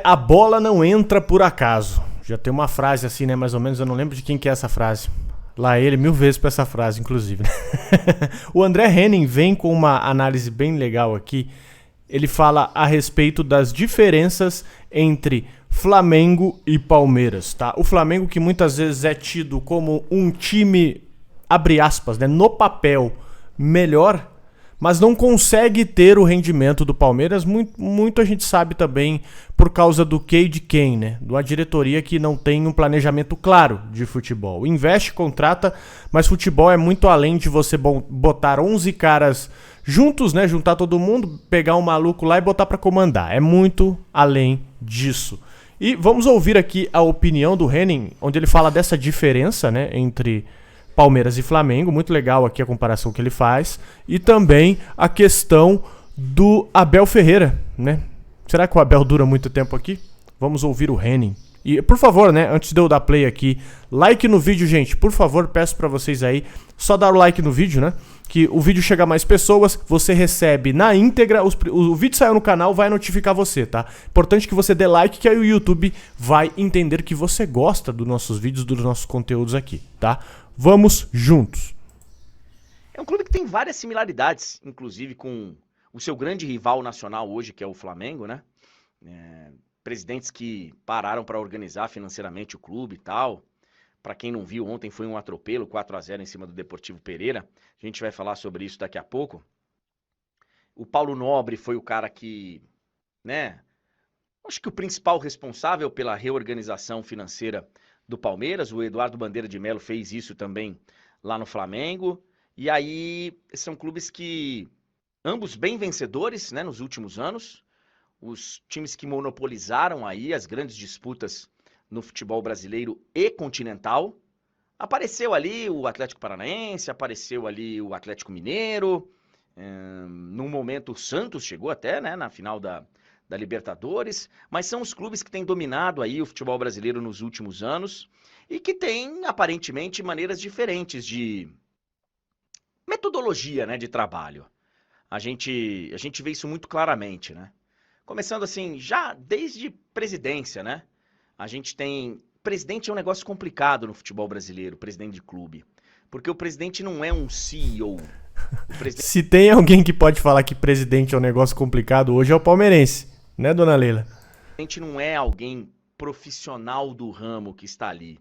A bola não entra por acaso. Já tem uma frase assim, né? Mais ou menos, eu não lembro de quem que é essa frase. Lá ele, 1000 vezes pra essa frase, inclusive. O André Henning vem com uma análise bem legal aqui. Ele fala a respeito das diferenças entre Flamengo e Palmeiras, tá? O Flamengo, que muitas vezes é tido como um time, abre aspas, né, no papel melhor, mas não consegue ter o rendimento do Palmeiras. Muito a gente sabe também por causa do que e de quem, né? De uma diretoria que não tem um planejamento claro de futebol. Investe, contrata, mas futebol é muito além de você botar 11 caras juntos, né? Juntar todo mundo, pegar um maluco lá e botar pra comandar. É muito além disso. E vamos ouvir aqui a opinião do Henning, onde ele fala dessa diferença, né, entre Palmeiras e Flamengo. Muito legal aqui a comparação que ele faz. E também a questão do Abel Ferreira, né? Será que o Abel dura muito tempo aqui? Vamos ouvir o Henning. E, por favor, né, antes de eu dar play aqui, like no vídeo, gente. Por favor, peço pra vocês aí, só dar o like no vídeo, né? Que o vídeo chega a mais pessoas, você recebe na íntegra, o vídeo saiu no canal, vai notificar você, tá? Importante que você dê like, que aí o YouTube vai entender que você gosta dos nossos vídeos, dos nossos conteúdos aqui, tá? Vamos juntos. É um clube que tem várias similaridades, inclusive com o seu grande rival nacional hoje, que é o Flamengo, né? Presidentes que pararam para organizar financeiramente o clube e tal. Para quem não viu, ontem foi um atropelo, 4-0 em cima do Deportivo Pereira. A gente vai falar sobre isso daqui a pouco. O Paulo Nobre foi o cara que, né? Acho que o principal responsável pela reorganização financeira do Palmeiras. O Eduardo Bandeira de Melo fez isso também lá no Flamengo. E aí, são clubes que, ambos bem vencedores, né, nos últimos anos. Os times que monopolizaram aí as grandes disputas no futebol brasileiro e continental. Apareceu ali o Atlético Paranaense, apareceu ali o Atlético Mineiro. Num momento o Santos chegou até, né, na final da Libertadores. Mas são os clubes que têm dominado aí o futebol brasileiro nos últimos anos e que têm, aparentemente, maneiras diferentes de metodologia, né, de trabalho. A gente vê isso muito claramente, né? Começando assim, já desde presidência, né? A gente tem... Presidente é um negócio complicado no futebol brasileiro, presidente de clube. Porque o presidente não é um CEO. Se tem alguém que pode falar que presidente é um negócio complicado, hoje é o palmeirense, né, dona Leila? O presidente não é alguém profissional do ramo que está ali.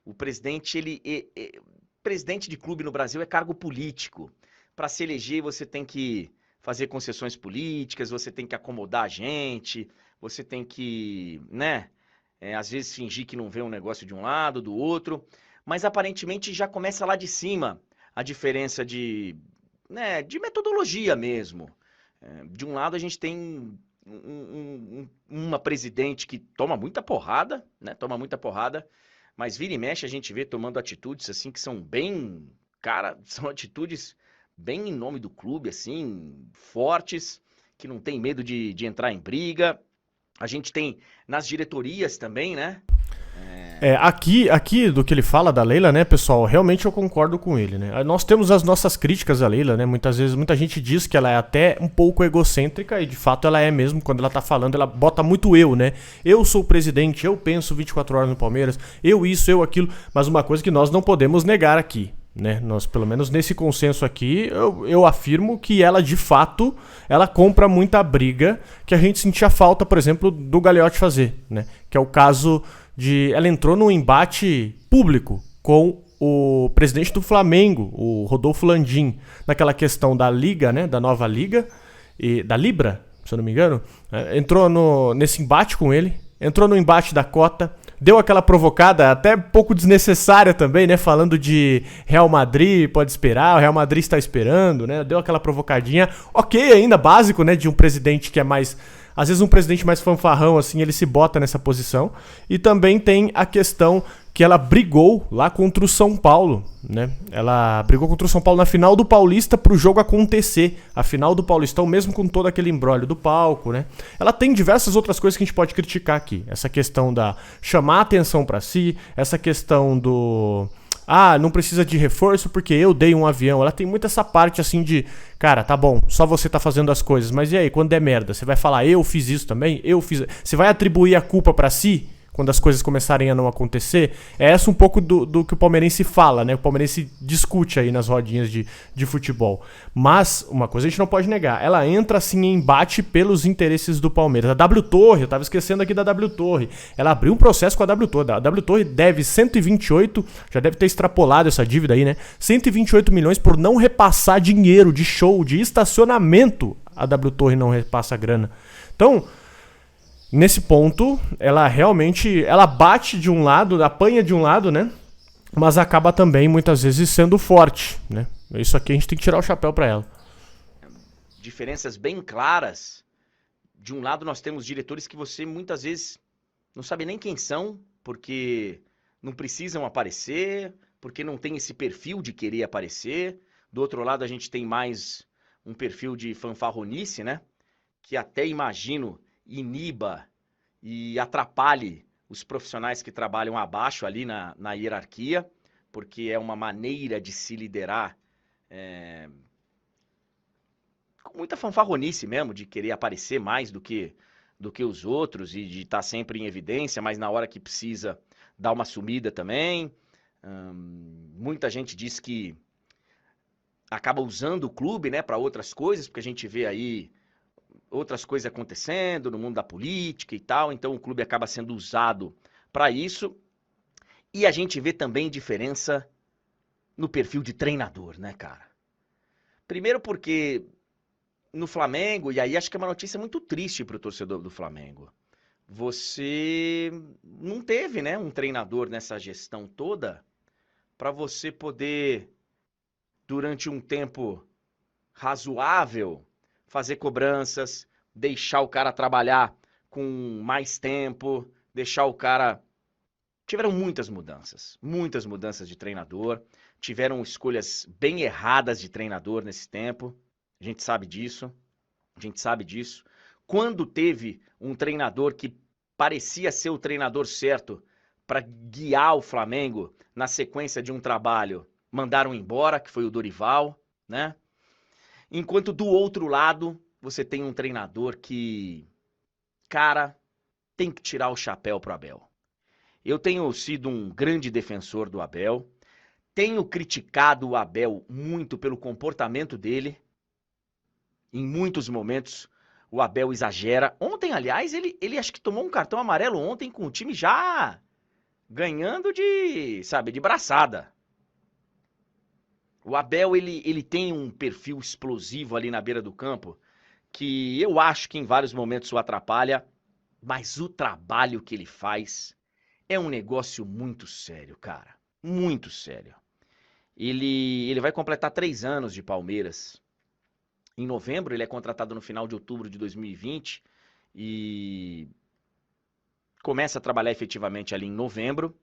O presidente, presidente de clube no Brasil é cargo político. Para se eleger, você tem que fazer concessões políticas, você tem que acomodar a gente, você tem que, né, às vezes fingir que não vê um negócio de um lado, do outro, mas aparentemente já começa lá de cima a diferença de, né, de metodologia mesmo. De um lado a gente tem uma presidente que toma muita porrada, né, mas vira e mexe a gente vê tomando atitudes assim que são bem, cara, são atitudes bem em nome do clube, assim, fortes, que não tem medo de entrar em briga. A gente tem nas diretorias também, né? Aqui do que ele fala da Leila, né, pessoal, realmente eu concordo com ele, né? Nós temos as nossas críticas à Leila, né? Muitas vezes, muita gente diz que ela é até um pouco egocêntrica, e de fato ela é mesmo. Quando ela tá falando, ela bota muito eu, né? Eu sou o presidente, eu penso 24 horas no Palmeiras, eu isso, eu aquilo, mas uma coisa que nós não podemos negar aqui, né? Nós, pelo menos nesse consenso aqui, eu afirmo que ela, de fato, ela compra muita briga que a gente sentia falta, por exemplo, do Gagliotti fazer, né? Que é o caso de... Ela entrou num embate público com o presidente do Flamengo, o Rodolfo Landim, naquela questão da Liga, né? Da nova Liga, e da Libra, se eu não me engano. Entrou nesse embate com ele, entrou no embate da cota, deu aquela provocada, até um pouco desnecessária também, né? Falando de Real Madrid, pode esperar, o Real Madrid está esperando, né? Deu aquela provocadinha, ok, ainda básico, né? De um presidente que é mais... Às vezes um presidente mais fanfarrão, assim, ele se bota nessa posição. E também tem a questão que ela brigou lá contra o São Paulo, né? Ela brigou contra o São Paulo na final do Paulista pro jogo acontecer. A final do Paulistão, mesmo com todo aquele imbróglio do palco, né? Ela tem diversas outras coisas que a gente pode criticar aqui. Essa questão da chamar a atenção pra si, essa questão do... não precisa de reforço porque eu dei um avião. Ela tem muito essa parte assim de, cara, tá bom, só você tá fazendo as coisas, mas e aí, quando der merda, você vai falar, eu fiz isso também? Eu fiz. Você vai atribuir a culpa pra si? Quando as coisas começarem a não acontecer, é essa um pouco do que o palmeirense fala, né? O palmeirense discute aí nas rodinhas de futebol. Mas, uma coisa a gente não pode negar, ela entra assim em embate pelos interesses do Palmeiras. A W Torre, eu tava esquecendo aqui da W Torre, ela abriu um processo com a W Torre. A W Torre deve 128, já deve ter extrapolado essa dívida aí, né? 128 milhões por não repassar dinheiro de show, de estacionamento. A W Torre não repassa grana. Então, nesse ponto, ela realmente, ela bate de um lado, apanha de um lado, né? Mas acaba também, muitas vezes, sendo forte, né? Isso aqui a gente tem que tirar o chapéu pra ela. Diferenças bem claras. De um lado, nós temos diretores que você, muitas vezes, não sabe nem quem são, porque não precisam aparecer, porque não tem esse perfil de querer aparecer. Do outro lado, a gente tem mais um perfil de fanfarronice, né? Que até imagino iniba e atrapalhe os profissionais que trabalham abaixo ali na hierarquia, porque é uma maneira de se liderar com muita fanfarronice mesmo, de querer aparecer mais do que os outros e de estar sempre em evidência, mas na hora que precisa dar uma sumida também. Muita gente diz que acaba usando o clube, né, para outras coisas, porque a gente vê aí outras coisas acontecendo no mundo da política e tal, então o clube acaba sendo usado para isso. E a gente vê também diferença no perfil de treinador, né, cara? Primeiro porque no Flamengo, e aí acho que é uma notícia muito triste para o torcedor do Flamengo, você não teve, né, um treinador nessa gestão toda para você poder, durante um tempo razoável, fazer cobranças, deixar o cara trabalhar com mais tempo, deixar o cara... Tiveram muitas mudanças de treinador, tiveram escolhas bem erradas de treinador nesse tempo, a gente sabe disso. Quando teve um treinador que parecia ser o treinador certo para guiar o Flamengo na sequência de um trabalho, mandaram embora, que foi o Dorival, né? Enquanto do outro lado, você tem um treinador que, cara, tem que tirar o chapéu pro Abel. Eu tenho sido um grande defensor do Abel, tenho criticado o Abel muito pelo comportamento dele. Em muitos momentos, o Abel exagera. Ontem, aliás, ele acho que tomou um cartão amarelo ontem com o time já ganhando de braçada. O Abel, ele tem um perfil explosivo ali na beira do campo, que eu acho que em vários momentos o atrapalha, mas o trabalho que ele faz é um negócio muito sério, cara. Muito sério. Ele vai completar 3 anos de Palmeiras. Em novembro, ele é contratado no final de outubro de 2020 e começa a trabalhar efetivamente ali em novembro.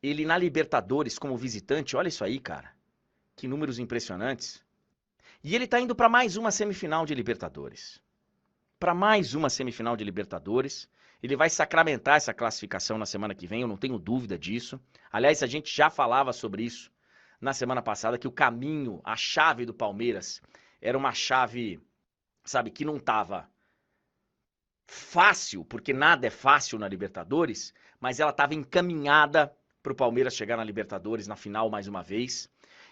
Ele na Libertadores como visitante, olha isso aí, cara. Que números impressionantes. E ele tá indo para mais uma semifinal de Libertadores. Ele vai sacramentar essa classificação na semana que vem, eu não tenho dúvida disso. Aliás, a gente já falava sobre isso na semana passada, que o caminho, a chave do Palmeiras era uma chave, sabe, que não tava fácil, porque nada é fácil na Libertadores, mas ela tava encaminhada pro Palmeiras chegar na Libertadores, na final mais uma vez.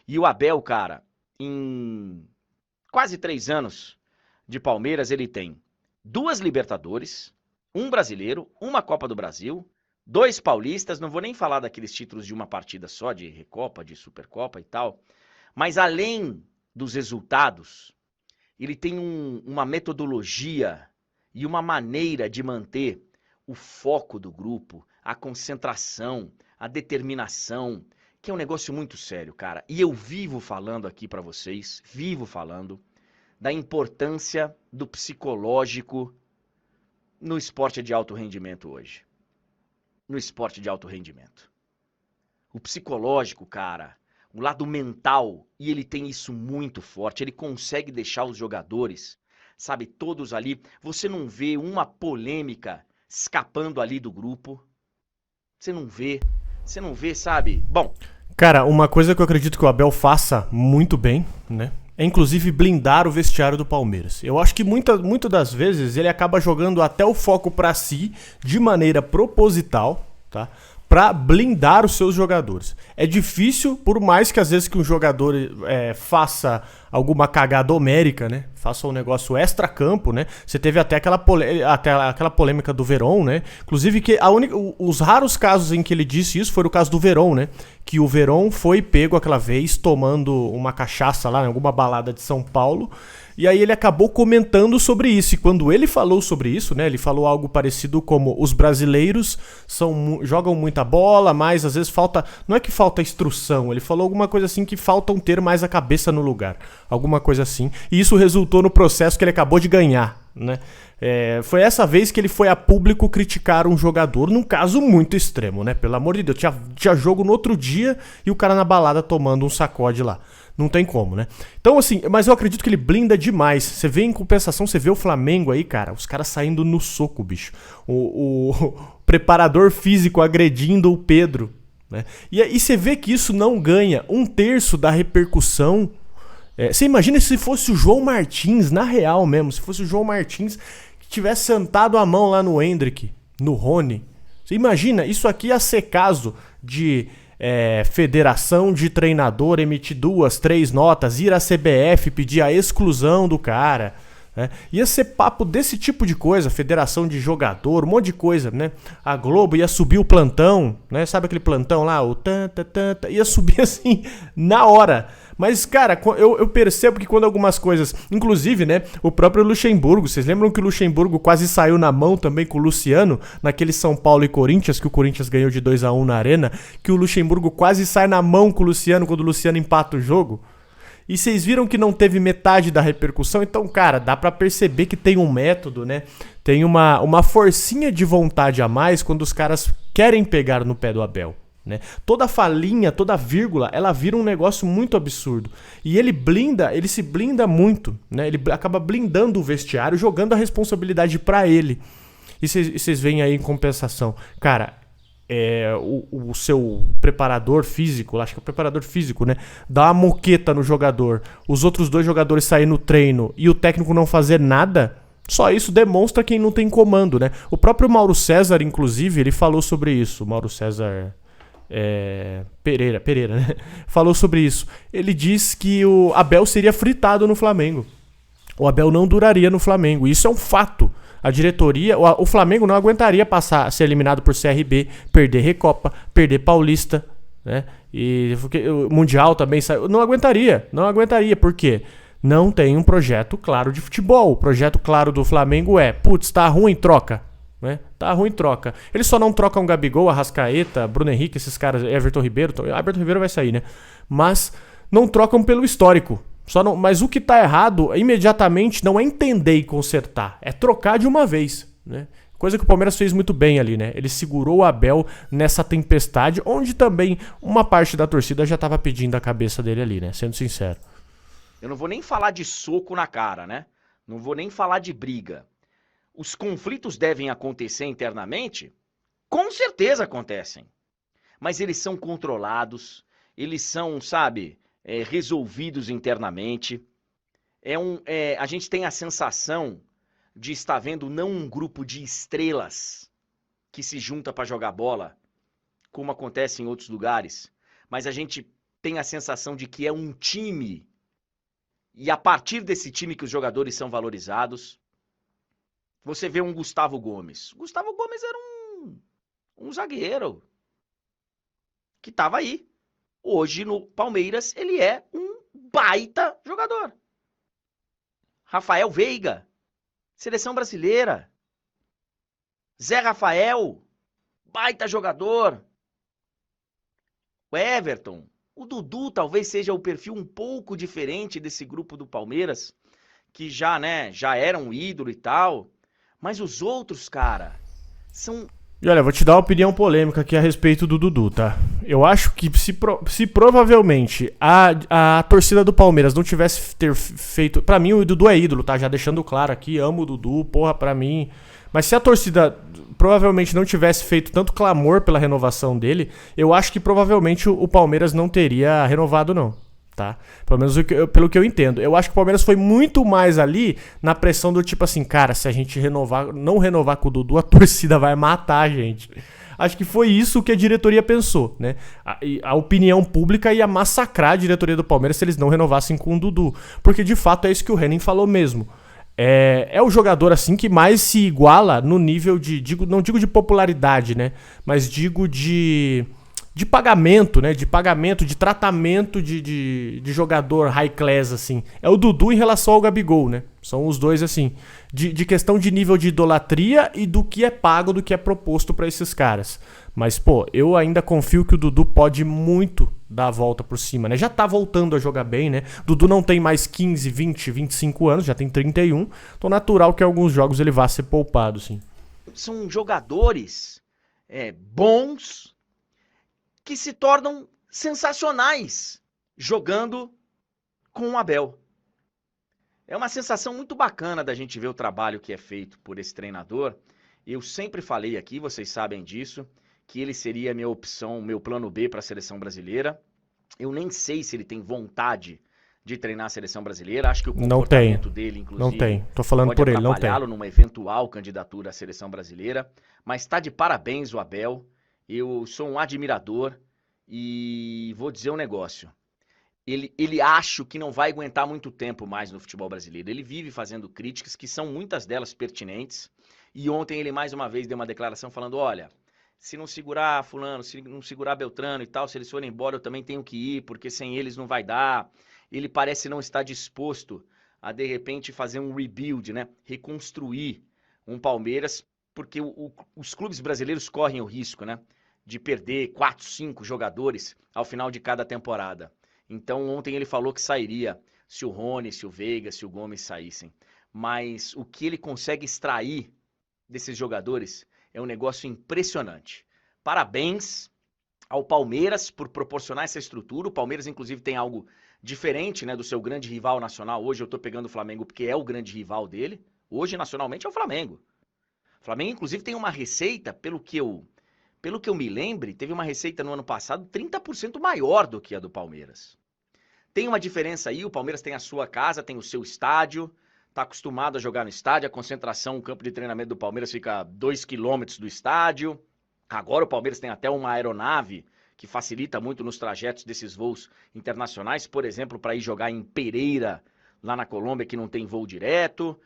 E o Abel, cara, em quase 3 anos de Palmeiras, ele tem 2 Libertadores, 1 brasileiro, 1 Copa do Brasil, 2 paulistas, não vou nem falar daqueles títulos de uma partida só, de Recopa, de Supercopa e tal, mas além dos resultados, ele tem uma metodologia e uma maneira de manter o foco do grupo, a concentração, a determinação, que é um negócio muito sério, cara. E eu vivo falando aqui pra vocês, da importância do psicológico no esporte de alto rendimento hoje. O psicológico, cara, o lado mental, e ele tem isso muito forte, ele consegue deixar os jogadores, sabe, todos ali. Você não vê uma polêmica escapando ali do grupo. Você não vê, sabe? Bom, Cara, uma coisa que eu acredito que o Abel faça muito bem, né? É inclusive blindar o vestiário do Palmeiras. Eu acho que muitas das vezes ele acaba jogando até o foco pra si de maneira proposital, tá? Pra blindar os seus jogadores. É difícil, por mais que às vezes que um jogador faça alguma cagada homérica, né? Faça um negócio extra-campo, né? Você teve até aquela polêmica do Verón, né? Inclusive, os raros casos em que ele disse isso foi o caso do Verón, né? Que o Verón foi pego aquela vez tomando uma cachaça lá em alguma balada de São Paulo. E aí ele acabou comentando sobre isso. E quando ele falou sobre isso, né? Ele falou algo parecido como os brasileiros jogam muita bola, mas às vezes falta... Não é que falta instrução. Ele falou alguma coisa assim que faltam ter mais a cabeça no lugar. Alguma coisa assim. E isso resultou no processo que ele acabou de ganhar, né? Foi essa vez que ele foi a público criticar um jogador, num caso muito extremo, né? Pelo amor de Deus. Tinha jogo no outro dia e o cara na balada tomando um sacode lá. Não tem como, né? Então, assim, mas eu acredito que ele blinda demais. Você vê em compensação, você vê o Flamengo aí, cara, os caras saindo no soco, bicho. O preparador físico agredindo o Pedro, né? E você vê que isso não ganha 1/3 da repercussão. Você imagina se fosse o João Martins, na real mesmo, se fosse o João Martins que tivesse sentado a mão lá no Hendrick, no Rony. Você imagina, isso aqui ia ser caso de... federação de treinador emitir 2, 3 notas, ir à CBF pedir a exclusão do cara, né? Ia ser papo desse tipo de coisa, federação de jogador, um monte de coisa, né? A Globo ia subir o plantão, né? Sabe aquele plantão lá, o ia subir assim na hora. Mas, cara, eu percebo que quando algumas coisas... Inclusive, né, o próprio Luxemburgo... Vocês lembram que o Luxemburgo quase saiu na mão também com o Luciano? Naquele São Paulo e Corinthians, que o Corinthians ganhou de 2-1 na Arena. Que o Luxemburgo quase sai na mão com o Luciano quando o Luciano empata o jogo. E vocês viram que não teve metade da repercussão? Então, cara, dá pra perceber que tem um método, né? Tem uma forcinha de vontade a mais quando os caras querem pegar no pé do Abel. Né? Toda falinha, toda vírgula, ela vira um negócio muito absurdo. E ele se blinda muito, né? Ele acaba blindando o vestiário, jogando a responsabilidade pra ele. E vocês veem aí em compensação, cara, o seu preparador físico, acho que é o preparador físico, né? Dá uma moqueta no jogador, os outros 2 jogadores saírem no treino e o técnico não fazer nada. Só isso demonstra quem não tem comando, né? O próprio Mauro César, inclusive, ele falou sobre isso. O Mauro César... Pereira, né? Falou sobre isso. Ele diz que o Abel seria fritado no Flamengo. O Abel não duraria no Flamengo. Isso é um fato. A diretoria, o Flamengo não aguentaria ser eliminado por CRB, perder Recopa, perder Paulista, né? E o Mundial também saiu. Não aguentaria. Por quê? Não tem um projeto claro de futebol. O projeto claro do Flamengo putz, tá ruim, troca. Né? Tá ruim, troca. Eles só não trocam Gabigol, Arrascaeta, Bruno Henrique, esses caras, Everton Ribeiro. Everton Ribeiro vai sair, né? Mas não trocam pelo histórico. Mas o que tá errado, imediatamente, não é entender e consertar. É trocar de uma vez, né? Coisa que o Palmeiras fez muito bem ali, né? Ele segurou o Abel nessa tempestade, onde também uma parte da torcida já tava pedindo a cabeça dele ali, né? Sendo sincero. Eu não vou nem falar de soco na cara, né? Não vou nem falar de briga. Os conflitos devem acontecer internamente? Com certeza acontecem. Mas eles são controlados, eles são, sabe, resolvidos internamente. A gente tem a sensação de estar vendo não um grupo de estrelas que se junta para jogar bola, como acontece em outros lugares, mas a gente tem a sensação de que é um time. E a partir desse time que os jogadores são valorizados. Você vê um Gustavo Gomes. Gustavo Gomes era um zagueiro que estava aí. Hoje no Palmeiras ele é um baita jogador. Rafael Veiga, seleção brasileira. Zé Rafael, baita jogador. O Everton, o Dudu talvez seja o perfil um pouco diferente desse grupo do Palmeiras, que já era um ídolo e tal. Mas os outros, cara, são... E olha, vou te dar uma opinião polêmica aqui a respeito do Dudu, tá? Eu acho que se provavelmente a torcida do Palmeiras não tivesse feito... Pra mim, o Dudu é ídolo, tá? Já deixando claro aqui, amo o Dudu, porra, pra mim... Mas se a torcida provavelmente não tivesse feito tanto clamor pela renovação dele, eu acho que provavelmente o Palmeiras não teria renovado, não. Tá? Pelo menos pelo que eu entendo. Eu acho que o Palmeiras foi muito mais ali na pressão do tipo assim, cara, se a gente não renovar com o Dudu, a torcida vai matar a gente. Acho que foi isso que a diretoria pensou, né? A opinião pública ia massacrar a diretoria do Palmeiras se eles não renovassem com o Dudu. Porque de fato é isso que o Henning falou mesmo. É o jogador assim que mais se iguala no nível não digo de popularidade, né? Mas digo de pagamento, né? De tratamento de jogador high class, assim. É o Dudu em relação ao Gabigol, né? São os dois, assim. De questão de nível de idolatria e do que é pago, do que é proposto pra esses caras. Mas, pô, eu ainda confio que o Dudu pode muito dar a volta por cima, né? Já tá voltando a jogar bem, né? Dudu não tem mais 15, 20, 25 anos, já tem 31. Então, natural que em alguns jogos ele vá ser poupado, sim. São jogadores bons que se tornam sensacionais jogando com o Abel. É uma sensação muito bacana da gente ver o trabalho que é feito por esse treinador. Eu sempre falei aqui, vocês sabem disso, que ele seria a minha opção, meu plano B para a seleção brasileira. Eu nem sei se ele tem vontade de treinar a seleção brasileira. Acho que o comportamento dele, inclusive, não tem. Tô falando pode por ele, não tem. atrapalhá-lo numa eventual candidatura à seleção brasileira. Mas está de parabéns o Abel. Eu sou um admirador e vou dizer um negócio. Ele acho que não vai aguentar muito tempo mais no futebol brasileiro. Ele vive fazendo críticas, que são muitas delas pertinentes. E ontem ele mais uma vez deu uma declaração falando, olha, se não segurar fulano, se não segurar Beltrano e tal, se eles forem embora eu também tenho que ir, porque sem eles não vai dar. Ele parece não estar disposto a, de repente, fazer um rebuild, né? Reconstruir um Palmeiras, porque os clubes brasileiros correm o risco, né? De perder 4, 5 jogadores ao final de cada temporada. Então ontem ele falou que sairia se o Rony, se o Veiga, se o Gomes saíssem. Mas o que ele consegue extrair desses jogadores é um negócio impressionante. Parabéns ao Palmeiras por proporcionar essa estrutura. O Palmeiras, inclusive, tem algo diferente, né, do seu grande rival nacional. Hoje eu estou pegando o Flamengo porque é o grande rival dele. Hoje, nacionalmente, é o Flamengo. O Flamengo, inclusive, tem uma receita, pelo que eu me lembre, teve uma receita no ano passado 30% maior do que a do Palmeiras. Tem uma diferença aí, o Palmeiras tem a sua casa, tem o seu estádio, está acostumado a jogar no estádio, a concentração, o campo de treinamento do Palmeiras fica a 2 quilômetros do estádio. Agora o Palmeiras tem até uma aeronave que facilita muito nos trajetos desses voos internacionais, por exemplo, para ir jogar em Pereira, lá na Colômbia, que não tem voo direto.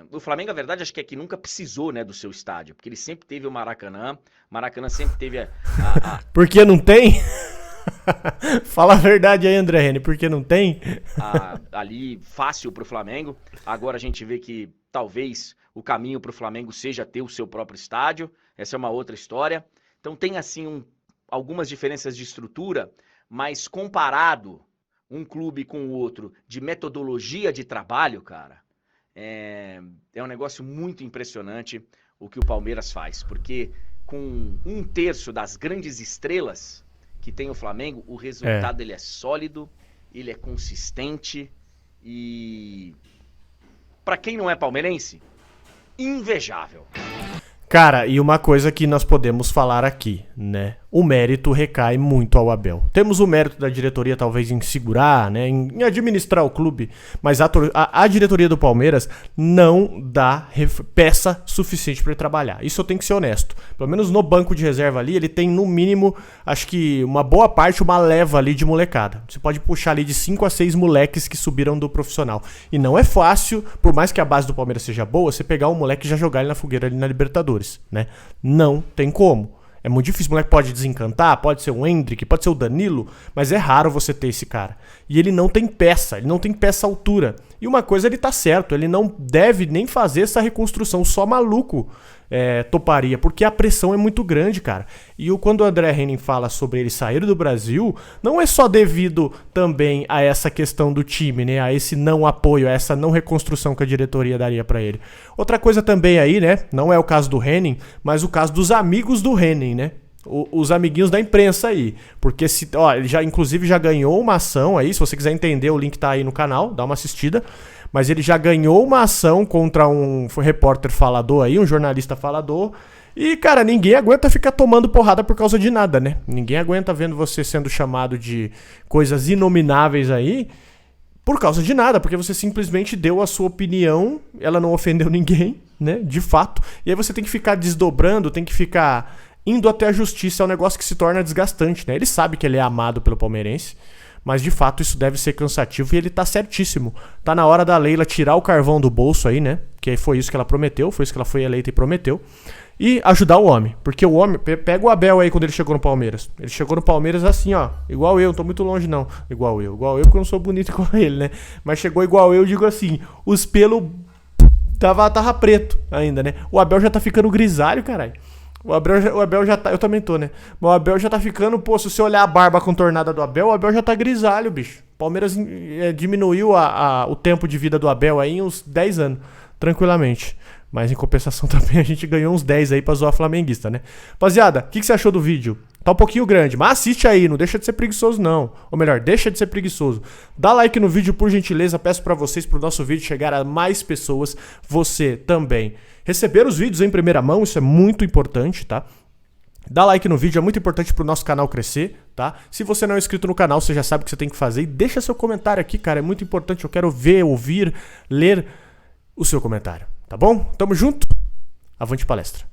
O Flamengo, a verdade, acho que é que nunca precisou, né, do seu estádio, porque ele sempre teve o Maracanã. Maracanã sempre teve Por que não tem? Fala a verdade aí, André Henning, por que não tem? Ali fácil pro Flamengo. Agora a gente vê que talvez o caminho pro Flamengo seja ter o seu próprio estádio. Essa é uma outra história. Então tem assim algumas diferenças de estrutura, mas comparado um clube com o outro de metodologia de trabalho, cara, é um negócio muito impressionante o que o Palmeiras faz, porque com 1/3 das grandes estrelas que tem o Flamengo, o resultado ele é sólido, ele é consistente e, pra quem não é palmeirense, invejável. Cara, e uma coisa que nós podemos falar aqui, né? O mérito recai muito ao Abel. Temos o mérito da diretoria talvez em segurar, né? Em administrar o clube, mas a diretoria do Palmeiras não dá peça suficiente para ele trabalhar. Isso eu tenho que ser honesto. Pelo menos no banco de reserva ali, ele tem no mínimo, acho que uma boa parte, uma leva ali de molecada. Você pode puxar ali de 5 a 6 moleques que subiram do profissional. E não é fácil, por mais que a base do Palmeiras seja boa, você pegar um moleque e já jogar ele na fogueira ali na Libertadores, né? Não tem como. É muito difícil, o moleque pode desencantar, pode ser o Hendrick, pode ser o Danilo, mas é raro você ter esse cara. E ele não tem peça à altura. E uma coisa, ele tá certo, ele não deve nem fazer essa reconstrução, só maluco toparia, porque a pressão é muito grande, cara. E quando o André Henning fala sobre ele sair do Brasil, não é só devido também a essa questão do time, né? A esse não apoio, a essa não reconstrução que a diretoria daria pra ele. Outra coisa também aí, né? Não é o caso do Henning, mas o caso dos amigos do Henning, né? Os amiguinhos da imprensa aí. Porque ele inclusive já ganhou uma ação aí. Se você quiser entender, o link tá aí no canal, dá uma assistida. mas ele já ganhou uma ação contra um repórter falador aí, um jornalista falador. E, cara, ninguém aguenta ficar tomando porrada por causa de nada, né? Ninguém aguenta vendo você sendo chamado de coisas inomináveis aí por causa de nada, porque você simplesmente deu a sua opinião, ela não ofendeu ninguém, né? De fato. E aí você tem que ficar desdobrando, tem que ficar indo até a justiça, é um negócio que se torna desgastante, né? Ele sabe que ele é amado pelo palmeirense, mas de fato isso deve ser cansativo e ele tá certíssimo. Tá na hora da Leila tirar o carvão do bolso aí, né? Que foi isso que ela prometeu, foi isso que ela foi eleita e prometeu. E ajudar o homem, porque o homem, pega o Abel aí quando ele chegou no Palmeiras. Ele chegou no Palmeiras assim, ó, igual eu, não tô muito longe não. Igual eu porque eu não sou bonito igual ele, né? Mas chegou igual eu, digo assim, os pelos tava preto ainda, né? O Abel já tá ficando grisalho, caralho. O Abel já tá, eu também tô, né? Mas o Abel já tá ficando, pô, se você olhar a barba contornada do Abel, o Abel já tá grisalho, bicho. O Palmeiras diminuiu o tempo de vida do Abel aí em uns 10 anos, tranquilamente. Mas em compensação também a gente ganhou uns 10 aí pra zoar flamenguista, né? Rapaziada, o que você achou do vídeo? Tá um pouquinho grande, mas assiste aí, não deixa de ser preguiçoso não. Ou melhor, deixa de ser preguiçoso. Dá like no vídeo, por gentileza, peço pra vocês, pro nosso vídeo chegar a mais pessoas, você também. Receber os vídeos em primeira mão, isso é muito importante, tá? Dá like no vídeo, é muito importante pro nosso canal crescer, tá? Se você não é inscrito no canal, você já sabe o que você tem que fazer. E deixa seu comentário aqui, cara, é muito importante, eu quero ver, ouvir, ler o seu comentário. Tá bom? Tamo junto. Avante palestra.